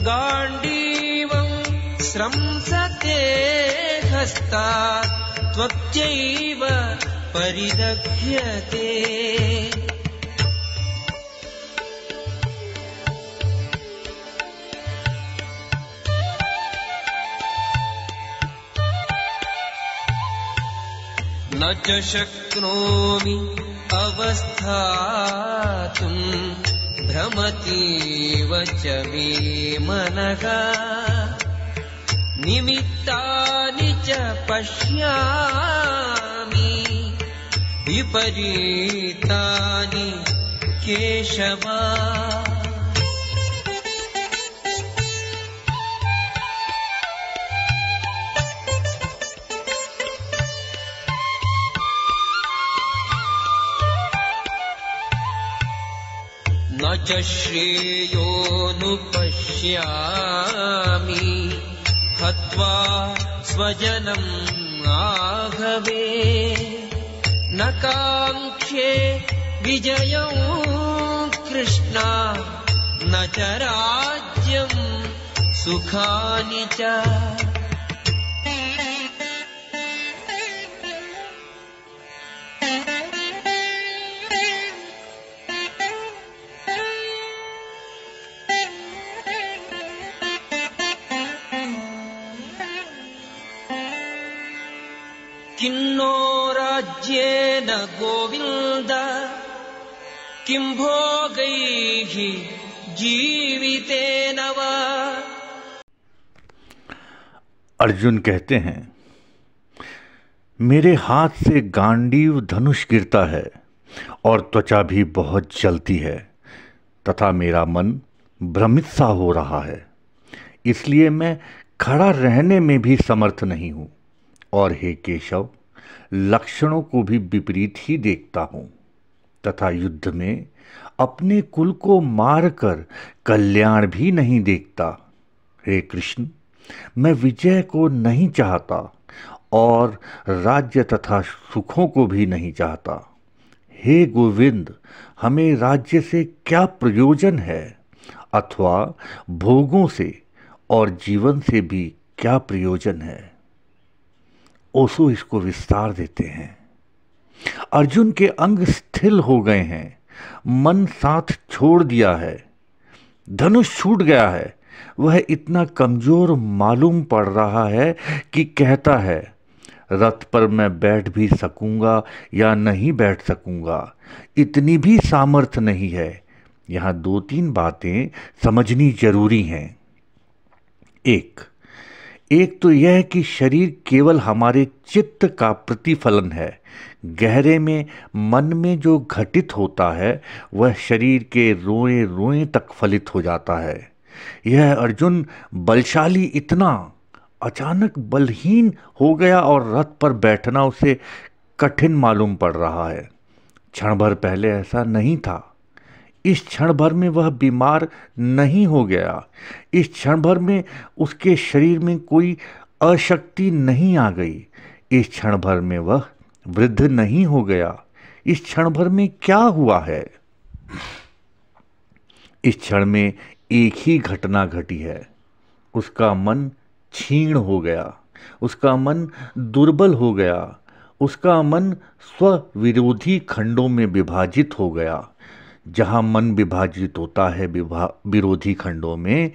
गाण्डीवं स्रंसते हस्तात् त्वच्चैव परिदह्यते। न च शक्नोमि अवस्थातुं भ्रमतीव च मे मनः। निमित्तानि च पश्यामि विपरीतानि केशव। न च श्रेयोऽनुपश्यामि हत्वा स्वजनम् आहवे। न काङ्क्षे विजयं कृष्ण न च राज्यं सुखानि च। किन्नो राज्येन गोविन्द किं भोगैः जीवितेन वा। अर्जुन कहते हैं, मेरे हाथ से गांडीव धनुष गिरता है और त्वचा भी बहुत जलती है तथा मेरा मन भ्रमित सा हो रहा है, इसलिए मैं खड़ा रहने में भी समर्थ नहीं हूँ और हे केशव, लक्षणों को भी विपरीत ही देखता हूँ तथा युद्ध में अपने कुल को मारकर कल्याण भी नहीं देखता। हे कृष्ण, मैं विजय को नहीं चाहता और राज्य तथा सुखों को भी नहीं चाहता। हे गोविंद, हमें राज्य से क्या प्रयोजन है अथवा भोगों से और जीवन से भी क्या प्रयोजन है। ओशो इसको विस्तार देते हैं। अर्जुन के अंग स्थिर हो गए हैं, मन साथ छोड़ दिया है, धनुष छूट गया है। वह इतना कमजोर मालूम पड़ रहा है कि कहता है, रथ पर मैं बैठ भी सकूंगा या नहीं बैठ सकूंगा, इतनी भी सामर्थ्य नहीं है। यहाँ 2-3 बातें समझनी जरूरी हैं। एक तो यह कि शरीर केवल हमारे चित्त का प्रतिफलन है। गहरे में मन में जो घटित होता है वह शरीर के रोए रोए तक फलित हो जाता है। यह अर्जुन बलशाली इतना अचानक बलहीन हो गया और रथ पर बैठना उसे कठिन मालूम पड़ रहा है। क्षण भर पहले ऐसा नहीं था। इस क्षण भर में वह बीमार नहीं हो गया। इस क्षण भर में उसके शरीर में कोई अशक्ति नहीं आ गई। इस क्षण भर में वह वृद्ध नहीं हो गया। इस क्षण भर में क्या हुआ है? इस क्षण में एक ही घटना घटी है। उसका मन क्षीण हो गया, उसका मन दुर्बल हो गया, उसका मन स्वविरोधी खंडों में विभाजित हो गया। जहाँ मन विभाजित होता है विरोधी खंडों में,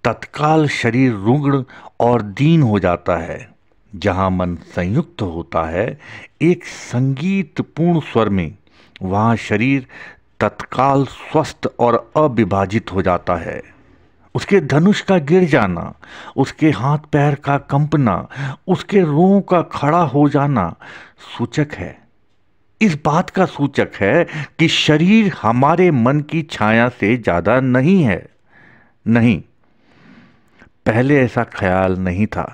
तत्काल शरीर रुग्ण और दीन हो जाता है। जहाँ मन संयुक्त होता है एक संगीतपूर्ण स्वर में, वहाँ शरीर तत्काल स्वस्थ और अविभाजित हो जाता है। उसके धनुष का गिर जाना, उसके हाथ पैर का कंपना, उसके रों का खड़ा हो जाना सूचक है, इस बात का सूचक है कि शरीर हमारे मन की छाया से ज्यादा नहीं है। नहीं, पहले ऐसा ख्याल नहीं था।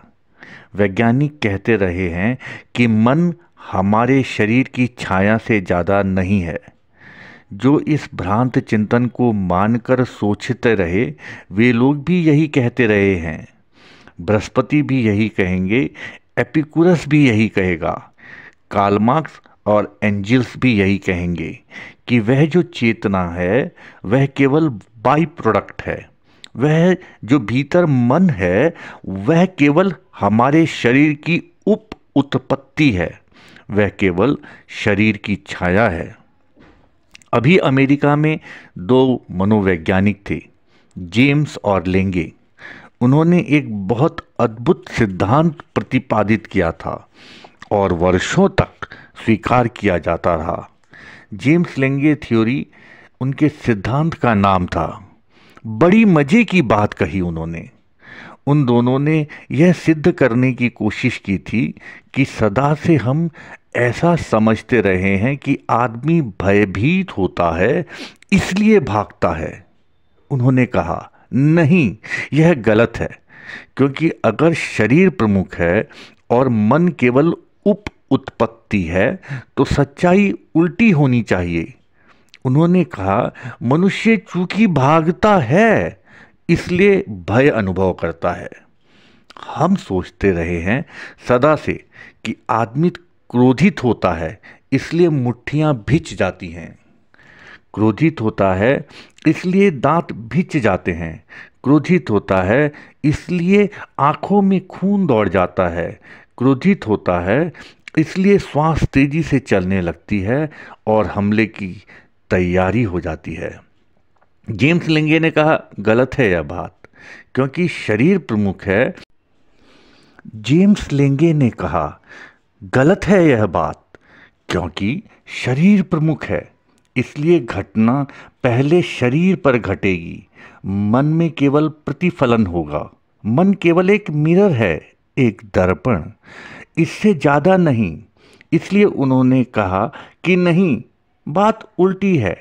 वैज्ञानिक कहते रहे हैं कि मन हमारे शरीर की छाया से ज्यादा नहीं है। जो इस भ्रांत चिंतन को मानकर सोचते रहे वे लोग भी यही कहते रहे हैं। बृहस्पति भी यही कहेंगे, एपिकुरस भी यही कहेगा, कार्ल मार्क्स और एंजल्स भी यही कहेंगे कि वह जो चेतना है वह केवल बाई प्रोडक्ट है, वह जो भीतर मन है वह केवल हमारे शरीर की उप उत्पत्ति है, वह केवल शरीर की छाया है। अभी अमेरिका में दो मनोवैज्ञानिक थे, जेम्स और लेंगे। उन्होंने एक बहुत अद्भुत सिद्धांत प्रतिपादित किया था और वर्षों तक स्वीकार किया जाता रहा। जेम्स लेंगे थ्योरी उनके सिद्धांत का नाम था। बड़ी मजे की बात कही उन्होंने। उन दोनों ने यह सिद्ध करने की कोशिश की थी कि सदा से हम ऐसा समझते रहे हैं कि आदमी भयभीत होता है इसलिए भागता है। उन्होंने कहा नहीं, यह गलत है, क्योंकि अगर शरीर प्रमुख है और मन केवल उप उत्पत्ति है तो सच्चाई उल्टी होनी चाहिए। उन्होंने कहा मनुष्य चूंकि भागता है इसलिए भय अनुभव करता है। हम सोचते रहे हैं सदा से कि आदमी क्रोधित होता है इसलिए मुट्ठियां भिंच जाती हैं, क्रोधित होता है इसलिए दांत भिंच जाते हैं, क्रोधित होता है इसलिए आंखों में खून दौड़ जाता है, क्रोधित होता है इसलिए श्वास तेजी से चलने लगती है और हमले की तैयारी हो जाती है। जेम्स लेंगे ने कहा गलत है यह बात, क्योंकि शरीर प्रमुख है। जेम्स लेंगे ने कहा गलत है यह बात, क्योंकि शरीर प्रमुख है, इसलिए घटना पहले शरीर पर घटेगी। मन में केवल प्रतिफलन होगा। मन केवल एक मिरर है, एक दर्पण, इससे ज़्यादा नहीं। इसलिए उन्होंने कहा कि नहीं, बात उल्टी है।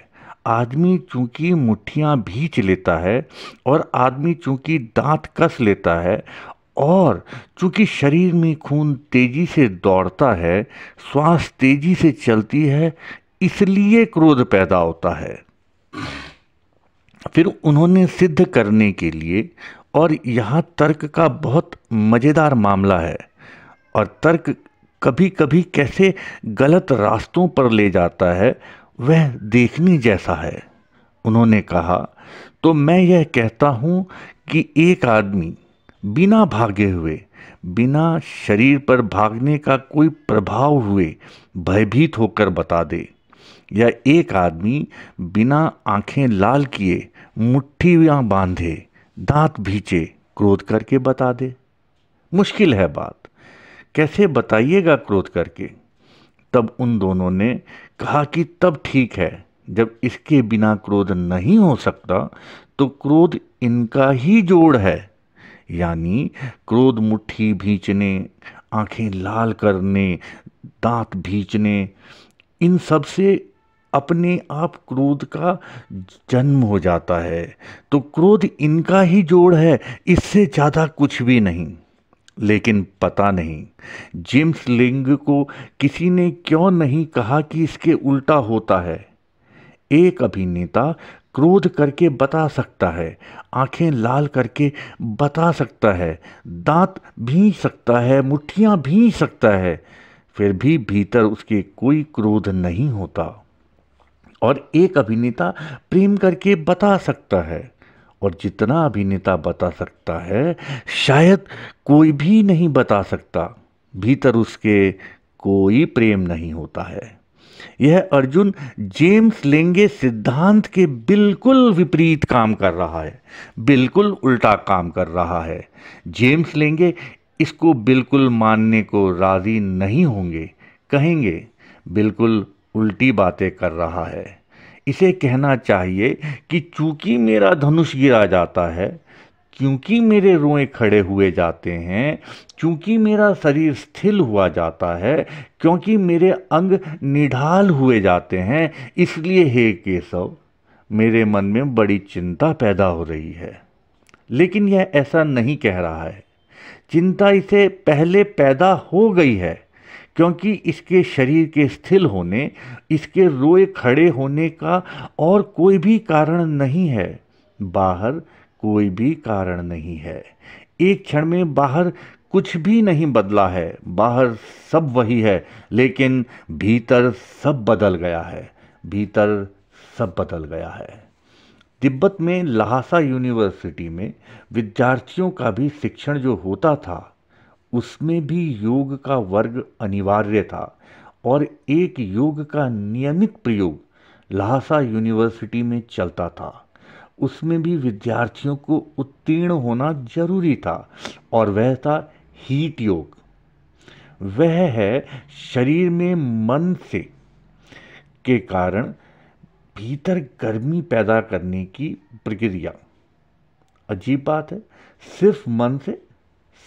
आदमी चूंकि मुट्ठियां भींच लेता है और आदमी चूंकि दांत कस लेता है और चूंकि शरीर में खून तेजी से दौड़ता है, श्वास तेजी से चलती है, इसलिए क्रोध पैदा होता है। फिर उन्होंने सिद्ध करने के लिए, और यहाँ तर्क का बहुत मज़ेदार मामला है, और तर्क कभी कभी कैसे गलत रास्तों पर ले जाता है वह देखने जैसा है। उन्होंने कहा तो मैं यह कहता हूँ कि एक आदमी बिना भागे हुए, बिना शरीर पर भागने का कोई प्रभाव हुए भयभीत होकर बता दे, या एक आदमी बिना आंखें लाल किए, मुट्ठियां बांधे, दांत भींचे, क्रोध करके बता दे। मुश्किल है बात, कैसे बताइएगा क्रोध करके। तब उन दोनों ने कहा कि तब ठीक है, जब इसके बिना क्रोध नहीं हो सकता तो क्रोध इनका ही जोड़ है। यानी क्रोध मुट्ठी भींचने, आंखें लाल करने, दांत भींचने, इन सब से अपने आप क्रोध का जन्म हो जाता है। तो क्रोध इनका ही जोड़ है, इससे ज़्यादा कुछ भी नहीं। लेकिन पता नहीं जेम्स लिंग को किसी ने क्यों नहीं कहा कि इसके उल्टा होता है। एक अभिनेता क्रोध करके बता सकता है, आंखें लाल करके बता सकता है, दांत भींच सकता है, मुट्ठियां भींच सकता है, फिर भी भीतर उसके कोई क्रोध नहीं होता। और एक अभिनेता प्रेम करके बता सकता है, और जितना अभिनेता बता सकता है शायद कोई भी नहीं बता सकता, भीतर उसके कोई प्रेम नहीं होता है। यह अर्जुन जेम्स लेंगे सिद्धांत के बिल्कुल विपरीत काम कर रहा है, बिल्कुल उल्टा काम कर रहा है। जेम्स लेंगे इसको बिल्कुल मानने को राजी नहीं होंगे, कहेंगे बिल्कुल उल्टी बातें कर रहा है। इसे कहना चाहिए कि चूंकि मेरा धनुष गिरा जाता है, क्योंकि मेरे रोए खड़े हुए जाते हैं, क्योंकि मेरा शरीर स्थिर हुआ जाता है, क्योंकि मेरे अंग निढाल हुए जाते हैं, इसलिए हे केशव मेरे मन में बड़ी चिंता पैदा हो रही है। लेकिन यह ऐसा नहीं कह रहा है, चिंता इसे पहले पैदा हो गई है, क्योंकि इसके शरीर के स्थिर होने, इसके रोए खड़े होने का और कोई भी कारण नहीं है। बाहर कोई भी कारण नहीं है। एक क्षण में बाहर कुछ भी नहीं बदला है, बाहर सब वही है, लेकिन भीतर सब बदल गया है, भीतर सब बदल गया है। तिब्बत में ल्हासा यूनिवर्सिटी में विद्यार्थियों का भी शिक्षण जो होता था उसमें भी योग का वर्ग अनिवार्य था और एक योग का नियमित प्रयोग ल्हासा यूनिवर्सिटी में चलता था। उसमें भी विद्यार्थियों को उत्तीर्ण होना जरूरी था और वह था हीट योग। वह है शरीर में मन से के कारण भीतर गर्मी पैदा करने की प्रक्रिया। अजीब बात है,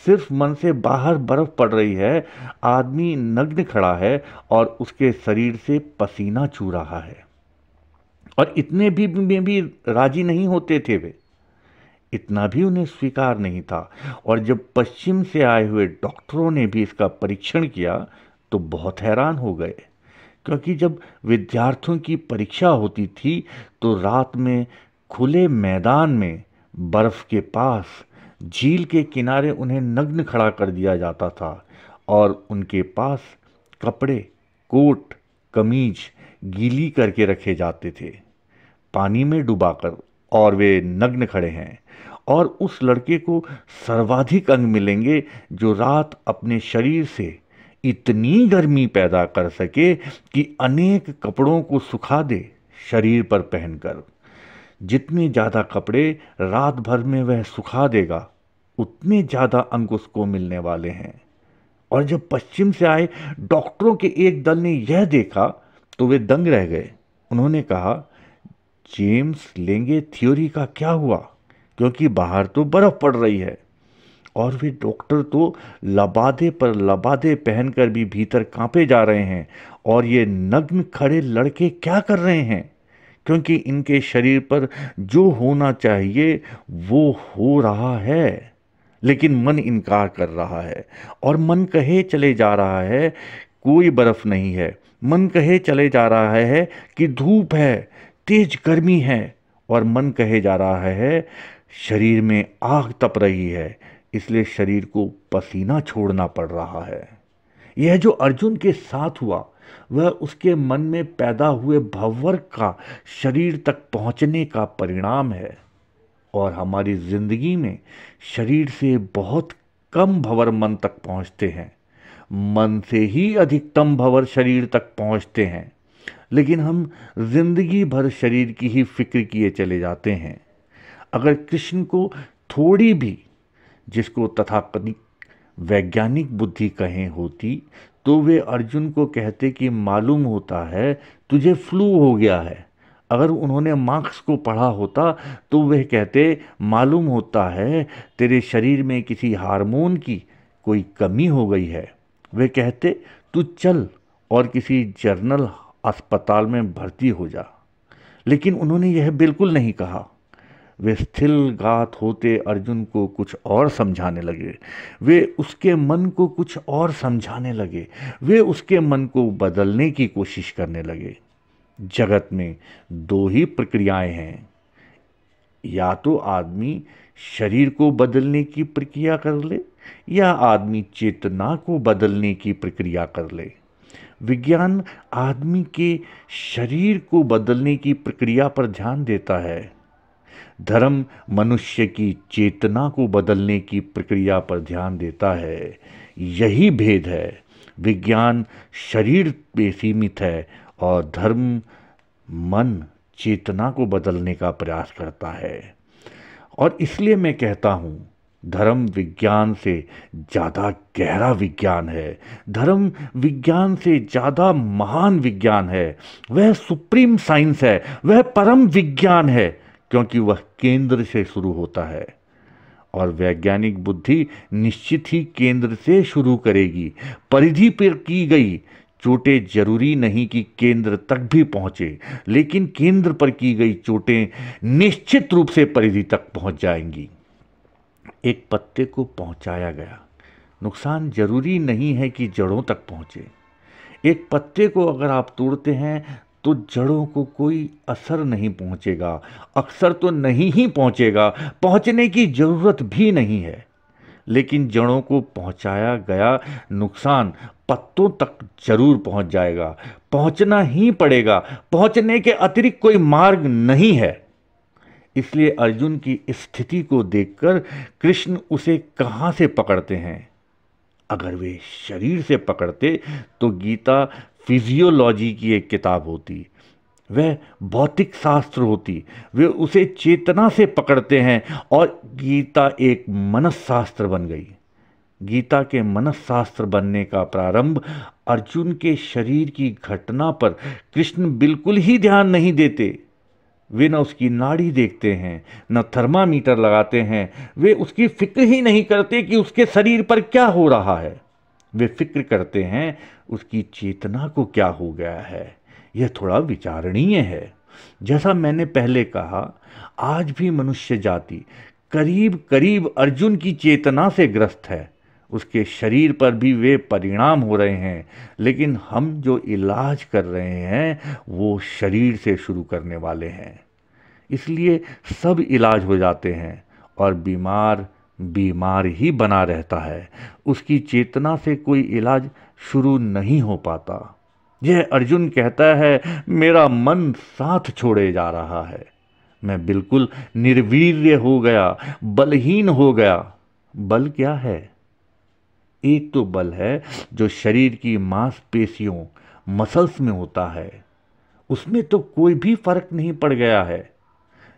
सिर्फ मन से बाहर बर्फ पड़ रही है, आदमी नग्न खड़ा है और उसके शरीर से पसीना छू रहा है और इतने भी में भी राजी नहीं होते थे वे, इतना भी उन्हें स्वीकार नहीं था। और जब पश्चिम से आए हुए डॉक्टरों ने भी इसका परीक्षण किया तो बहुत हैरान हो गए, क्योंकि जब विद्यार्थियों की परीक्षा होती थी तो रात में खुले मैदान में बर्फ के पास झील के किनारे उन्हें नग्न खड़ा कर दिया जाता था और उनके पास कपड़े, कोट, कमीज गीली करके रखे जाते थे पानी में डुबाकर, और वे नग्न खड़े हैं। और उस लड़के को सर्वाधिक अंग मिलेंगे जो रात अपने शरीर से इतनी गर्मी पैदा कर सके कि अनेक कपड़ों को सुखा दे शरीर पर पहनकर। जितने ज़्यादा कपड़े रात भर में वह सुखा देगा उतने ज़्यादा अंग उसको मिलने वाले हैं। और जब पश्चिम से आए डॉक्टरों के एक दल ने यह देखा तो वे दंग रह गए। उन्होंने कहा, जेम्स लेंगे थ्योरी का क्या हुआ, क्योंकि बाहर तो बर्फ पड़ रही है और वे डॉक्टर तो लबादे पर लबादे पहनकर भी भीतर कांपे जा रहे हैं और ये नग्न खड़े लड़के क्या कर रहे हैं, क्योंकि इनके शरीर पर जो होना चाहिए वो हो रहा है, लेकिन मन इनकार कर रहा है। और मन कहे चले जा रहा है कोई बर्फ नहीं है, मन कहे चले जा रहा है कि धूप है, तेज गर्मी है, और मन कहे जा रहा है शरीर में आग तप रही है, इसलिए शरीर को पसीना छोड़ना पड़ रहा है। यह जो अर्जुन के साथ हुआ वह उसके मन में पैदा हुए भंवर का शरीर तक पहुंचने का परिणाम है। और हमारी जिंदगी में शरीर से बहुत कम भंवर मन तक पहुंचते हैं, मन से ही अधिकतम भंवर शरीर तक पहुंचते हैं, लेकिन हम जिंदगी भर शरीर की ही फिक्र किए चले जाते हैं। अगर कृष्ण को थोड़ी भी, जिसको तथाकथित वैज्ञानिक बुद्धि कहें, होती तो वे अर्जुन को कहते कि मालूम होता है तुझे फ्लू हो गया है। अगर उन्होंने मार्क्स को पढ़ा होता तो वे कहते मालूम होता है तेरे शरीर में किसी हार्मोन की कोई कमी हो गई है। वे कहते तू चल और किसी जर्नल अस्पताल में भर्ती हो जा। लेकिन उन्होंने यह बिल्कुल नहीं कहा। वे स्थिरगात होते अर्जुन को कुछ और समझाने लगे, वे उसके मन को कुछ और समझाने लगे, वे उसके मन को बदलने की कोशिश करने लगे। जगत में दो ही प्रक्रियाएं हैं, या तो आदमी शरीर को बदलने की प्रक्रिया कर ले या आदमी चेतना को बदलने की प्रक्रिया कर ले। विज्ञान आदमी के शरीर को बदलने की प्रक्रिया पर ध्यान देता है, धर्म मनुष्य की चेतना को बदलने की प्रक्रिया पर ध्यान देता है। यही भेद है। विज्ञान शरीर पे सीमित है और धर्म मन चेतना को बदलने का प्रयास करता है। और इसलिए मैं कहता हूँ धर्म विज्ञान से ज़्यादा गहरा विज्ञान है, धर्म विज्ञान से ज़्यादा महान विज्ञान है। वह सुप्रीम साइंस है, वह परम विज्ञान है, क्योंकि वह केंद्र से शुरू होता है। और वैज्ञानिक बुद्धि निश्चित ही केंद्र से शुरू करेगी। परिधि पर की गई चोटें जरूरी नहीं कि केंद्र तक भी पहुंचे, लेकिन केंद्र पर की गई चोटें निश्चित रूप से परिधि तक पहुंच जाएंगी। एक पत्ते को पहुंचाया गया नुकसान जरूरी नहीं है कि जड़ों तक पहुंचे। एक पत्ते को अगर आप तोड़ते हैं तो जड़ों को कोई असर नहीं पहुंचेगा, अक्सर तो नहीं ही पहुंचेगा, पहुंचने की जरूरत भी नहीं है। लेकिन जड़ों को पहुंचाया गया नुकसान पत्तों तक जरूर पहुंच जाएगा, पहुंचना ही पड़ेगा, पहुंचने के अतिरिक्त कोई मार्ग नहीं है। इसलिए अर्जुन की स्थिति को देखकर कृष्ण उसे कहाँ से पकड़ते हैं? अगर वे शरीर से पकड़ते तो गीता फिजियोलॉजी की एक किताब होती, वह भौतिक शास्त्र होती। वे उसे चेतना से पकड़ते हैं और गीता एक मनसशास्त्र बन गई। गीता के मनसशास्त्र बनने का प्रारंभ अर्जुन के शरीर की घटना पर कृष्ण बिल्कुल ही ध्यान नहीं देते। वे न उसकी नाड़ी देखते हैं, न थर्मामीटर लगाते हैं। वे उसकी फिक्र ही नहीं करते कि उसके शरीर पर क्या हो रहा है। वे फिक्र करते हैं उसकी चेतना को क्या हो गया है। यह थोड़ा विचारणीय है। जैसा मैंने पहले कहा, आज भी मनुष्य जाति करीब करीब अर्जुन की चेतना से ग्रस्त है। उसके शरीर पर भी वे परिणाम हो रहे हैं, लेकिन हम जो इलाज कर रहे हैं वो शरीर से शुरू करने वाले हैं। इसलिए सब इलाज हो जाते हैं और बीमार बीमार ही बना रहता है। उसकी चेतना से कोई इलाज शुरू नहीं हो पाता। यह अर्जुन कहता है, मेरा मन साथ छोड़े जा रहा है। मैं बिल्कुल निर्वीर्य हो गया, बलहीन हो गया। बल क्या है? एक तो बल है जो शरीर की मांसपेशियों मसल्स में होता है, उसमें तो कोई भी फर्क नहीं पड़ गया है।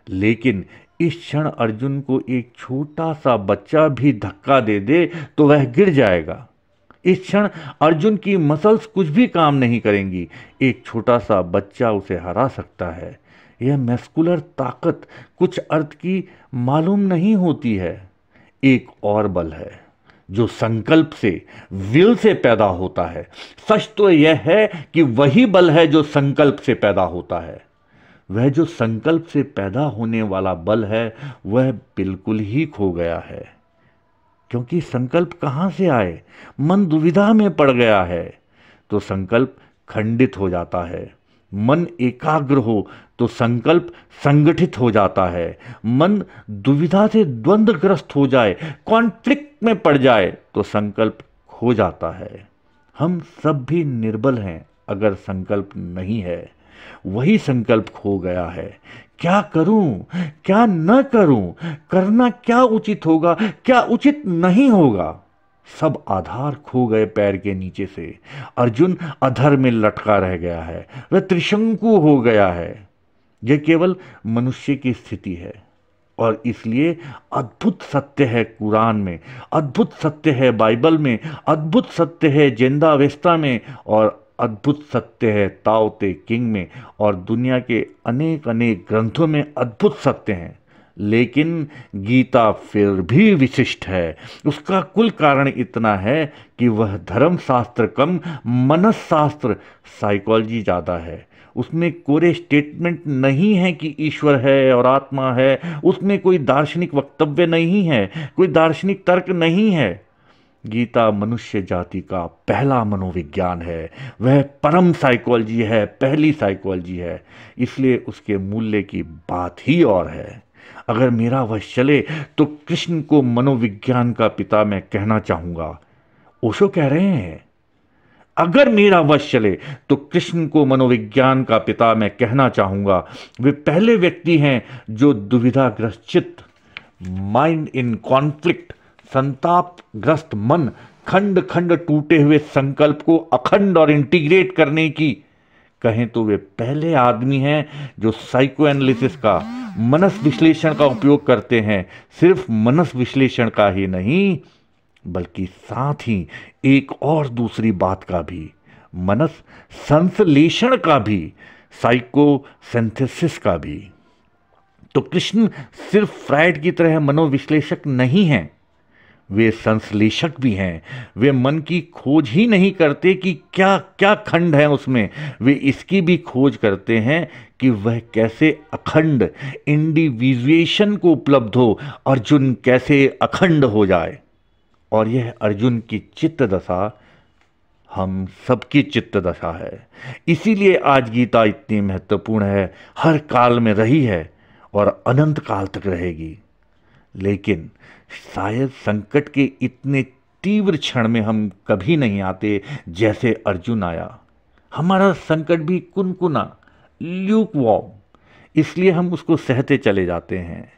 लेकिन इस क्षण अर्जुन को एक छोटा सा बच्चा भी धक्का दे दे तो वह गिर जाएगा। इस क्षण अर्जुन की मसल्स कुछ भी काम नहीं करेंगी। एक छोटा सा बच्चा उसे हरा सकता है। यह मस्कुलर ताकत कुछ अर्थ की मालूम नहीं होती है। एक और बल है जो संकल्प से, विल से पैदा होता है। सच तो यह है कि वही बल है जो संकल्प से पैदा होता है। वह जो संकल्प से पैदा होने वाला बल है वह बिल्कुल ही खो गया है। क्योंकि संकल्प कहाँ से आए? मन दुविधा में पड़ गया है तो संकल्प खंडित हो जाता है। मन एकाग्र हो तो संकल्प संगठित हो जाता है। मन दुविधा से द्वंद्वग्रस्त हो जाए, कॉन्फ्लिक्ट में पड़ जाए तो संकल्प खो जाता है। हम सब भी निर्बल हैं अगर संकल्प नहीं है। वही संकल्प खो गया है। क्या करूं, क्या न करूं, करना क्या उचित होगा, क्या उचित नहीं होगा, सब आधार खो गए पैर के नीचे से। अर्जुन अधर में लटका रह गया है। वह त्रिशंकु हो गया है। यह केवल मनुष्य की स्थिति है और इसलिए अद्भुत सत्य है कुरान में, अद्भुत सत्य है बाइबल में, अद्भुत सत्य है जेंदावेस्ता में और अद्भुत सत्य है ताओ ते किंग में और दुनिया के अनेक अनेक ग्रंथों में अद्भुत सत्य हैं। लेकिन गीता फिर भी विशिष्ट है। उसका कुल कारण इतना है कि वह धर्मशास्त्र कम मनसशास्त्र, साइकोलॉजी ज़्यादा है। उसमें कोरे स्टेटमेंट नहीं है कि ईश्वर है और आत्मा है। उसमें कोई दार्शनिक वक्तव्य नहीं है, कोई दार्शनिक तर्क नहीं है। गीता मनुष्य जाति का पहला मनोविज्ञान है। वह परम साइकोलॉजी है, पहली साइकोलॉजी है। इसलिए उसके मूल्य की बात ही और है। अगर मेरा वश चले तो कृष्ण को मनोविज्ञान का पिता मैं कहना चाहूंगा। ओशो कह रहे हैं, अगर मेरा वश चले तो कृष्ण को मनोविज्ञान का पिता मैं कहना चाहूंगा। वे पहले व्यक्ति हैं जो दुविधाग्रस्त चित्त, माइंड इन कॉन्फ्लिक्ट, संतापग्रस्त मन, खंड खंड टूटे हुए संकल्प को अखंड और इंटीग्रेट करने की कहें तो वे पहले आदमी हैं जो साइको एनालिसिस का, मनस विश्लेषण का उपयोग करते हैं। सिर्फ मनस विश्लेषण का ही नहीं बल्कि साथ ही एक और दूसरी बात का भी, मनस संश्लेषण का भी, साइको सिंथेसिस का भी। तो कृष्ण सिर्फ फ्राइड की तरह मनोविश्लेषक नहीं हैं, वे संश्लेषक भी हैं। वे मन की खोज ही नहीं करते कि क्या क्या खंड है उसमें, वे इसकी भी खोज करते हैं कि वह कैसे अखंड इंडिविजुएशन को उपलब्ध हो, अर्जुन कैसे अखंड हो जाए। और यह अर्जुन की चित्त दशा हम सबकी चित्त दशा है। इसीलिए आज गीता इतनी महत्वपूर्ण है, हर काल में रही है और अनंत काल तक रहेगी। लेकिन शायद संकट के इतने तीव्र क्षण में हम कभी नहीं आते जैसे अर्जुन आया। हमारा संकट भी कुनकुना, ल्यूकवार्म, इसलिए हम उसको सहते चले जाते हैं।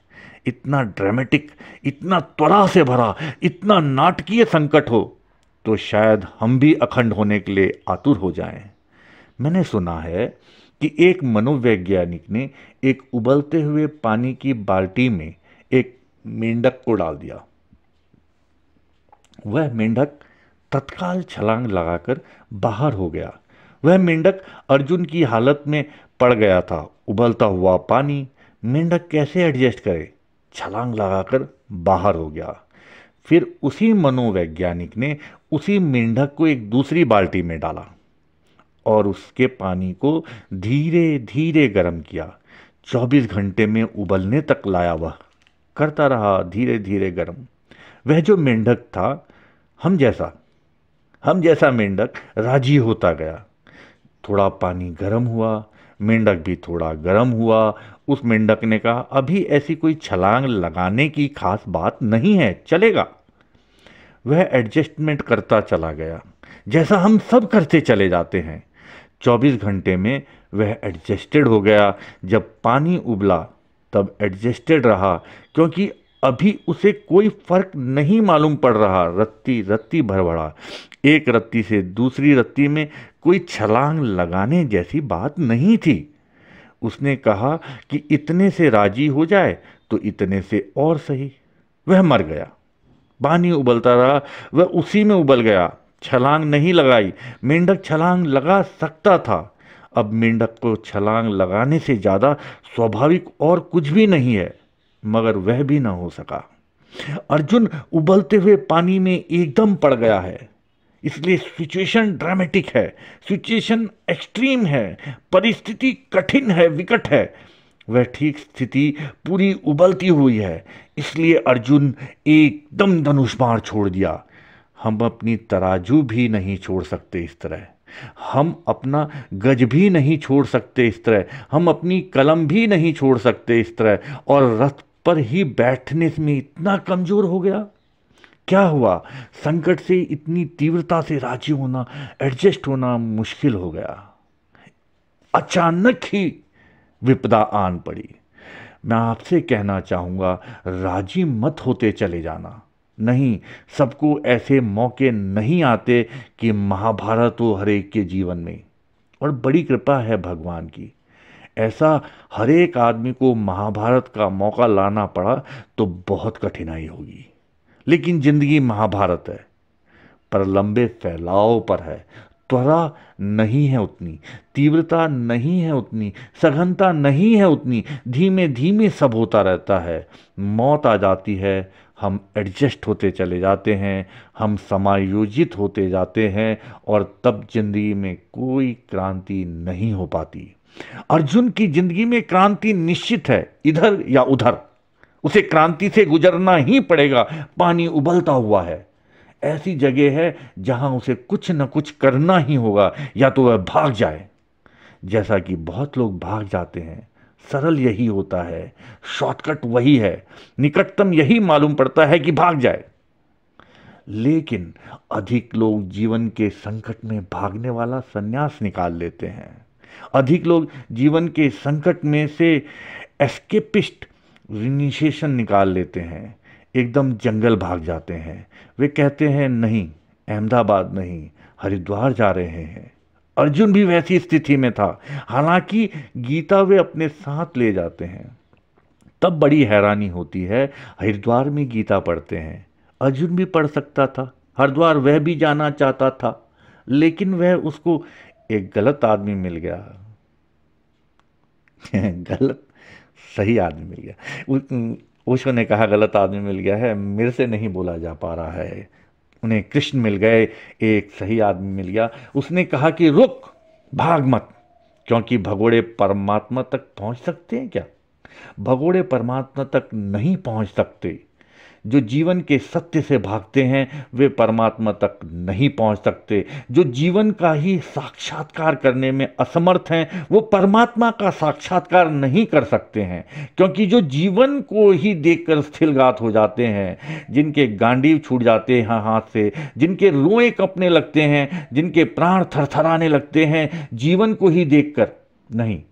इतना ड्रामेटिक, इतना त्वरा से भरा, इतना नाटकीय संकट हो तो शायद हम भी अखंड होने के लिए आतुर हो जाएं। मैंने सुना है कि एक मनोवैज्ञानिक ने एक उबलते हुए पानी की बाल्टी में एक मेंढक को डाल दिया। वह मेंढक तत्काल छलांग लगाकर बाहर हो गया। वह मेंढक अर्जुन की हालत में पड़ गया था। उबलता हुआ पानी, मेंढक कैसे एडजस्ट करे? छलांग लगाकर बाहर हो गया। फिर उसी मनोवैज्ञानिक ने उसी मेंढक को एक दूसरी बाल्टी में डाला और उसके पानी को धीरे धीरे गर्म किया। 24 घंटे में उबलने तक लाया। वह करता रहा धीरे धीरे गर्म। वह जो मेंढक था, हम जैसा मेंढक राजी होता गया। थोड़ा पानी गर्म हुआ, मेंढक भी थोड़ा गर्म हुआ। उस मेंढक ने कहा, अभी ऐसी कोई छलांग लगाने की खास बात नहीं है, चलेगा। वह एडजस्टमेंट करता चला गया, जैसा हम सब करते चले जाते हैं। 24 घंटे में वह एडजस्टेड हो गया। जब पानी उबला तब एडजस्टेड रहा, क्योंकि अभी उसे कोई फर्क नहीं मालूम पड़ रहा। रत्ती रत्ती भरभरा, एक रत्ती से दूसरी रत्ती में कोई छलांग लगाने जैसी बात नहीं थी। उसने कहा कि इतने से राजी हो जाए तो इतने से और सही। वह मर गया। पानी उबलता रहा, वह उसी में उबल गया। छलांग नहीं लगाई। मेंढक छलांग लगा सकता था। अब मेंढक को छलांग लगाने से ज़्यादा स्वाभाविक और कुछ भी नहीं है, मगर वह भी ना हो सका। अर्जुन उबलते हुए पानी में एकदम पड़ गया है। इसलिए सिचुएशन ड्रामेटिक है, सिचुएशन एक्सट्रीम है, परिस्थिति कठिन है, विकट है। वह ठीक स्थिति पूरी उबलती हुई है। इसलिए अर्जुन एकदम धनुष बाण छोड़ दिया। हम अपनी तराजू भी नहीं छोड़ सकते इस तरह। हम अपना गज भी नहीं छोड़ सकते इस तरह। हम अपनी कलम भी नहीं छोड़ सकते इस तरह। और रथ पर ही बैठने में इतना कमजोर हो गया। क्या हुआ? संकट से इतनी तीव्रता से राजी होना, एडजस्ट होना मुश्किल हो गया। अचानक ही विपदा आन पड़ी। मैं आपसे कहना चाहूंगा, राजी मत होते चले जाना। नहीं, सबको ऐसे मौके नहीं आते कि महाभारत हो हर एक के जीवन में। और बड़ी कृपा है भगवान की, ऐसा हर एक आदमी को महाभारत का मौका लाना पड़ा तो बहुत कठिनाई होगी। लेकिन जिंदगी महाभारत है, पर लंबे फैलाव पर है। त्वरा नहीं है उतनी, तीव्रता नहीं है उतनी, सघनता नहीं है उतनी। धीमे धीमे सब होता रहता है। मौत आ जाती है, हम एडजस्ट होते चले जाते हैं, हम समायोजित होते जाते हैं, और तब जिंदगी में कोई क्रांति नहीं हो पाती। अर्जुन की जिंदगी में क्रांति निश्चित है, इधर या उधर उसे क्रांति से गुजरना ही पड़ेगा। पानी उबलता हुआ है, ऐसी जगह है जहां उसे कुछ न कुछ करना ही होगा, या तो वह भाग जाए, जैसा कि बहुत लोग भाग जाते हैं। सरल यही होता है, शॉर्टकट वही है, निकटतम यही मालूम पड़ता है कि भाग जाए। लेकिन अधिक लोग जीवन के संकट में भागने वाला संन्यास निकाल लेते हैं। अधिक लोग जीवन के संकट में से एस्केपिस्ट रिनिशिएशन निकाल लेते हैं, एकदम जंगल भाग जाते हैं। वे कहते हैं, नहीं, अहमदाबाद नहीं, हरिद्वार जा रहे हैं। अर्जुन भी वैसी स्थिति में था। हालांकि गीता वे अपने साथ ले जाते हैं। तब बड़ी हैरानी होती है, हरिद्वार में गीता पढ़ते हैं। अर्जुन भी पढ़ सकता था, हरिद्वार वह भी जाना चाहता था, लेकिन वह उसको एक गलत आदमी मिल गया। गलत सही आदमी मिल गया। ओशो ने कहा गलत आदमी मिल गया है, मेरे से नहीं बोला जा पा रहा है। उन्हें कृष्ण मिल गए, एक सही आदमी मिल गया। उसने कहा कि रुक, भाग मत, क्योंकि भगोड़े परमात्मा तक पहुंच सकते हैं क्या? भगोड़े परमात्मा तक नहीं पहुंच सकते। जो जीवन के सत्य से भागते हैं वे परमात्मा तक नहीं पहुंच सकते। जो जीवन का ही साक्षात्कार करने में असमर्थ हैं वो परमात्मा का साक्षात्कार नहीं कर सकते हैं। क्योंकि जो जीवन को ही देखकर स्थिरघात हो जाते हैं, जिनके गांडीव छूट जाते हैं हाथ से, जिनके रोए कँपने लगते हैं, जिनके प्राण थरथराने लगते हैं जीवन को ही देखकर, नहीं,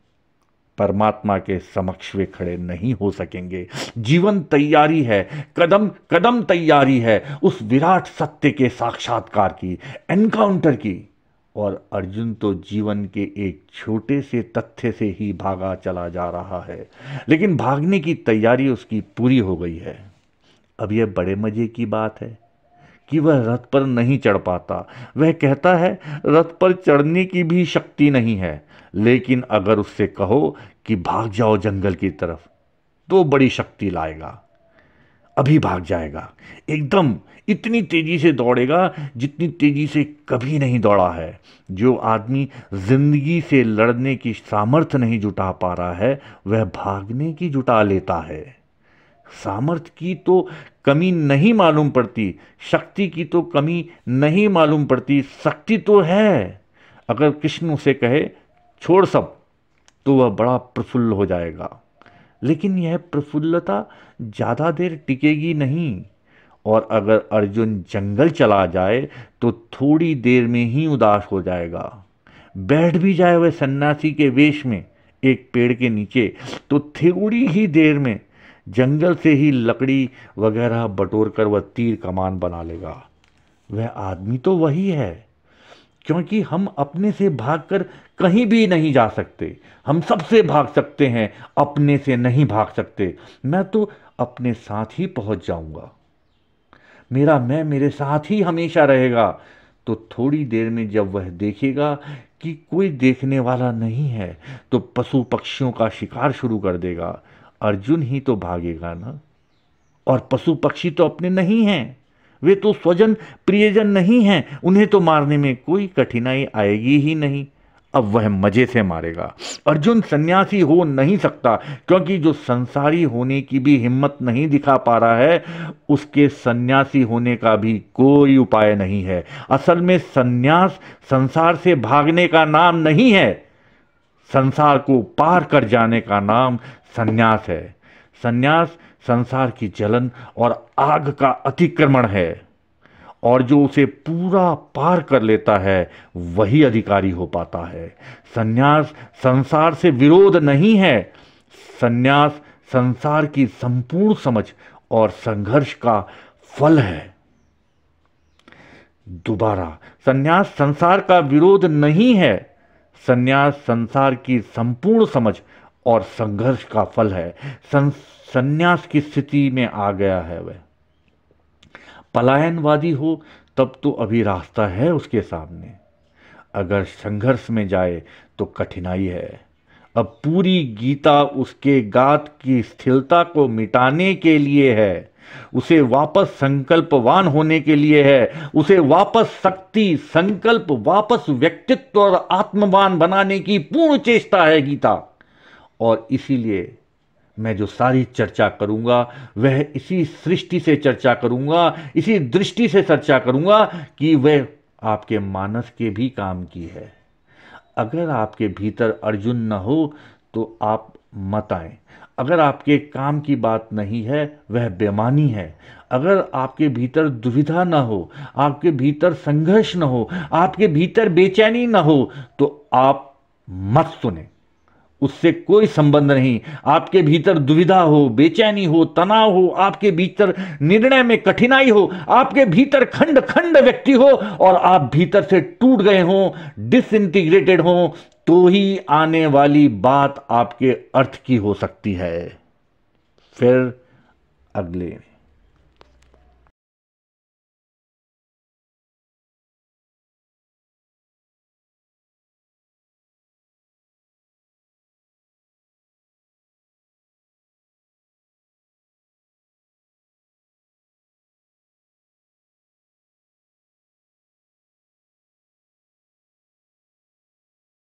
परमात्मा के समक्ष वे खड़े नहीं हो सकेंगे। जीवन तैयारी है, कदम कदम तैयारी है उस विराट सत्य के साक्षात्कार की, एनकाउंटर की। और अर्जुन तो जीवन के एक छोटे से तथ्य से ही भागा चला जा रहा है, लेकिन भागने की तैयारी उसकी पूरी हो गई है। अब यह बड़े मजे की बात है कि वह रथ पर नहीं चढ़ पाता। वह कहता है रथ पर चढ़ने की भी शक्ति नहीं है, लेकिन अगर उससे कहो कि भाग जाओ जंगल की तरफ तो बड़ी शक्ति लाएगा। अभी भाग जाएगा, एकदम इतनी तेजी से दौड़ेगा जितनी तेजी से कभी नहीं दौड़ा है। जो आदमी जिंदगी से लड़ने की सामर्थ्य नहीं जुटा पा रहा है, वह भागने की जुटा लेता है। सामर्थ्य की तो कमी नहीं मालूम पड़ती, शक्ति की तो कमी नहीं मालूम पड़ती, शक्ति तो है। अगर कृष्ण उसे कहे छोड़ सब, तो वह बड़ा प्रफुल्ल हो जाएगा। लेकिन यह प्रफुल्लता ज़्यादा देर टिकेगी नहीं, और अगर अर्जुन जंगल चला जाए तो थोड़ी देर में ही उदास हो जाएगा। बैठ भी जाए वह सन्यासी के वेश में एक पेड़ के नीचे, तो थोड़ी ही देर में जंगल से ही लकड़ी वगैरह बटोर कर वह तीर कमान बना लेगा। वह आदमी तो वही है, क्योंकि हम अपने से भागकर कहीं भी नहीं जा सकते। हम सबसे भाग सकते हैं, अपने से नहीं भाग सकते। मैं तो अपने साथ ही पहुंच जाऊंगा, मेरा मैं मेरे साथ ही हमेशा रहेगा। तो थोड़ी देर में जब वह देखेगा कि कोई देखने वाला नहीं है, तो पशु पक्षियों का शिकार शुरू कर देगा। अर्जुन ही तो भागेगा ना, और पशु पक्षी तो अपने नहीं हैं, वे तो स्वजन प्रियजन नहीं हैं, उन्हें तो मारने में कोई कठिनाई आएगी ही नहीं। अब वह मजे से मारेगा। अर्जुन सन्यासी हो नहीं सकता, क्योंकि जो संसारी होने की भी हिम्मत नहीं दिखा पा रहा है, उसके सन्यासी होने का भी कोई उपाय नहीं है। असल में सन्यास संसार से भागने का नाम नहीं है, संसार को पार कर जाने का नाम सन्यास है। सन्यास संसार की जलन और आग का अतिक्रमण है, और जो उसे पूरा पार कर लेता है वही अधिकारी हो पाता है। सन्यास संसार से विरोध नहीं है, सन्यास संसार की संपूर्ण समझ और संघर्ष का फल है। दोबारा, सन्यास संसार का विरोध नहीं है, सन्यास संसार की संपूर्ण समझ और संघर्ष का फल है। सन्यास की स्थिति में आ गया है वह। पलायनवादी हो तब तो अभी रास्ता है उसके सामने, अगर संघर्ष में जाए तो कठिनाई है। अब पूरी गीता उसके गात की स्थिरता को मिटाने के लिए है, उसे वापस संकल्पवान होने के लिए है, उसे वापस शक्ति, संकल्प, वापस व्यक्तित्व और आत्मवान बनाने की पूर्ण चेष्टा है गीता। और इसीलिए मैं जो सारी चर्चा करूंगा वह इसी सृष्टि से चर्चा करूंगा, इसी दृष्टि से चर्चा करूंगा कि वह आपके मानस के भी काम की है। अगर आपके भीतर अर्जुन न हो तो आप मत आए। अगर आपके काम की बात नहीं है वह बेमानी है। अगर आपके भीतर दुविधा न हो, आपके भीतर संघर्ष न हो, आपके भीतर बेचैनी न हो, तो आप मत सुने, उससे कोई संबंध नहीं। आपके भीतर दुविधा हो, बेचैनी हो, तनाव हो, आपके भीतर निर्णय में कठिनाई हो, आपके भीतर खंड खंड व्यक्ति हो और आप भीतर से टूट गए हो, डिसइंटीग्रेटेड हो, तो ही आने वाली बात आपके अर्थ की हो सकती है। फिर अगले